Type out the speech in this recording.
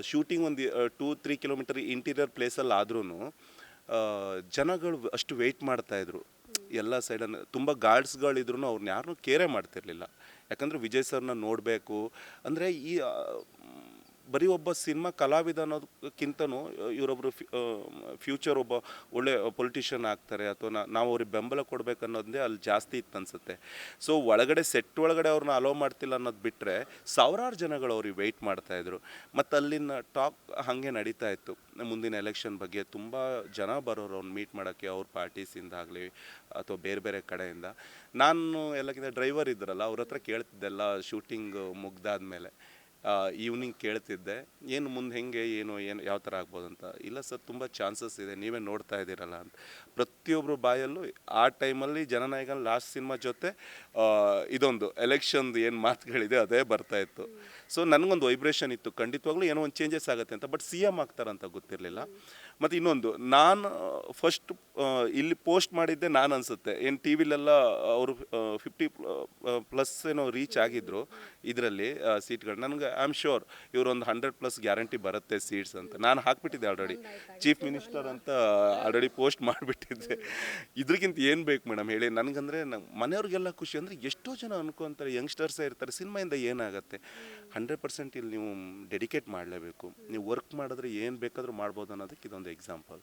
Shooting ಒಂದು 2-3 kilometre interior ಪ್ಲೇಸಲ್ಲಿ ಆದ್ರೂ ಜನಗಳು ಅಷ್ಟು ವೆಯ್ಟ್ ಮಾಡ್ತಾಯಿದ್ರು. ಎಲ್ಲ ಸೈಡನ್ನು ತುಂಬ ಗಾರ್ಡ್ಸ್ಗಳಿದ್ರು ಅವ್ರನ್ನ ಯಾರನ್ನೂ ಕೇರೇ ಮಾಡ್ತಿರ್ಲಿಲ್ಲ. ಯಾಕಂದರೆ ವಿಜಯ್ ಸರ್ನ ನೋಡಬೇಕು ಅಂದರೆ ಬರೀ ಒಬ್ಬ ಸಿನಿಮಾ ಕಲಾವಿದ ಅನ್ನೋದಕ್ಕಿಂತನೂ ಇವರೊಬ್ಬರು ಫ್ಯೂಚರ್ ಒಬ್ಬ ಒಳ್ಳೆ ಪೊಲಿಟಿಷಿಯನ್ ಆಗ್ತಾರೆ ಅಥವಾ ನಾವು ಅವ್ರಿಗೆ ಬೆಂಬಲ ಕೊಡಬೇಕು ಅನ್ನೋದೇ ಅಲ್ಲಿ ಜಾಸ್ತಿ ಇತ್ತು ಅನಿಸುತ್ತೆ. ಸೊ ಒಳಗಡೆ ಸೆಟ್ ಒಳಗಡೆ ಅವ್ರನ್ನ ಅಲೋ ಮಾಡ್ತಿಲ್ಲ ಅನ್ನೋದು ಬಿಟ್ಟರೆ ಸಾವಿರಾರು ಜನಗಳು ಅವ್ರಿಗೆ ವೆಯ್ಟ್ ಮಾಡ್ತಾಯಿದ್ರು. ಮತ್ತು ಅಲ್ಲಿನ ಟಾಕ್ ಹಾಗೆ ನಡೀತಾ ಇತ್ತು ಮುಂದಿನ ಎಲೆಕ್ಷನ್ ಬಗ್ಗೆ. ತುಂಬ ಜನ ಬರೋರು ಅವ್ನು ಮೀಟ್ ಮಾಡೋಕ್ಕೆ ಅವ್ರ ಪಾರ್ಟೀಸಿಂದಾಗಲಿ ಅಥವಾ ಬೇರೆ ಬೇರೆ ಕಡೆಯಿಂದ. ನಾನು ಎಲ್ಲಕ್ಕಿಂತ ಡ್ರೈವರ್ ಇದ್ರಲ್ಲ ಅವ್ರ ಹತ್ರ ಕೇಳ್ತಿದ್ದೆಲ್ಲ ಶೂಟಿಂಗ್ ಮುಗ್ದಾದ್ಮೇಲೆ ಈವ್ನಿಂಗ್ ಕೇಳ್ತಿದ್ದೆ, ಏನು ಮುಂದೆ ಹೆಂಗೆ ಏನು ಯಾವ ಥರ ಆಗ್ಬೋದು ಅಂತ. ಇಲ್ಲ ಸರ್ ತುಂಬ ಚಾನ್ಸಸ್ ಇದೆ, ನೀವೇ ನೋಡ್ತಾ ಇದ್ದೀರಲ್ಲ ಅಂತ. ಪ್ರತಿಯೊಬ್ಬರು ಬಾಯಲ್ಲೂ ಆ ಟೈಮಲ್ಲಿ ಜನನಾಯಕನ ಲಾಸ್ಟ್ ಸಿನಿಮಾ ಜೊತೆ ಇದೊಂದು ಎಲೆಕ್ಷನ್ದು ಏನು ಮಾತುಗಳಿದೆ ಅದೇ ಬರ್ತಾಯಿತ್ತು. ಸೊ ನನಗೊಂದು ವೈಬ್ರೇಷನ್ ಇತ್ತು, ಖಂಡಿತವಾಗ್ಲೂ ಏನೋ ಒಂದು ಚೇಂಜಸ್ ಆಗುತ್ತೆ ಅಂತ. ಬಟ್ ಸಿ ಎಮ್ ಆಗ್ತಾರಂತ ಗೊತ್ತಿರಲಿಲ್ಲ. ಮತ್ತು ಇನ್ನೊಂದು, ನಾನು ಫಸ್ಟ್ ಇಲ್ಲಿ ಪೋಸ್ಟ್ ಮಾಡಿದ್ದೆ ನಾನು ಅನಿಸುತ್ತೆ. ಏನು ಟಿ ವಿಲೆಲ್ಲ ಅವರು 50+ ಏನೋ ರೀಚ್ ಆಗಿದ್ದರು ಇದರಲ್ಲಿ ಸೀಟ್ಗಳು. ನನಗೆ ಐ ಆಮ್ ಶ್ಯೂರ್ ಇವರೊಂದು 100+ ಗ್ಯಾರಂಟಿ ಬರುತ್ತೆ ಸೀಟ್ಸ್ ಅಂತ ನಾನು ಹಾಕ್ಬಿಟ್ಟಿದ್ದೆ ಆಲ್ರೆಡಿ. ಚೀಫ್ ಮಿನಿಸ್ಟರ್ ಅಂತ ಆಲ್ರೆಡಿ ಪೋಸ್ಟ್ ಮಾಡಿಬಿಟ್ಟಿದ್ದೆ. ಇದ್ರಿಗಿಂತ ಏನು ಬೇಕು ಮೇಡಮ್ ಹೇಳಿ ನನಗಂದರೆ. ಮನೆಯವ್ರಿಗೆಲ್ಲ ಖುಷಿ. ಅಂದರೆ ಎಷ್ಟೋ ಜನ ಅನ್ಕೊತಾರೆ, ಯಂಗ್ಸ್ಟರ್ಸೇ ಇರ್ತಾರೆ, ಸಿನಿಮಾಯಿಂದ ಏನಾಗುತ್ತೆ. 100% ಇಲ್ಲಿ ನೀವು ಡೆಡಿಕೇಟ್ ಮಾಡಲೇಬೇಕು. ನೀವು ವರ್ಕ್ ಮಾಡಿದ್ರೆ ಏನು ಬೇಕಾದರೂ ಮಾಡ್ಬೋದು ಅನ್ನೋದಕ್ಕೆ ಇದೊಂದು ಎಕ್ಸಾಂಪಲ್.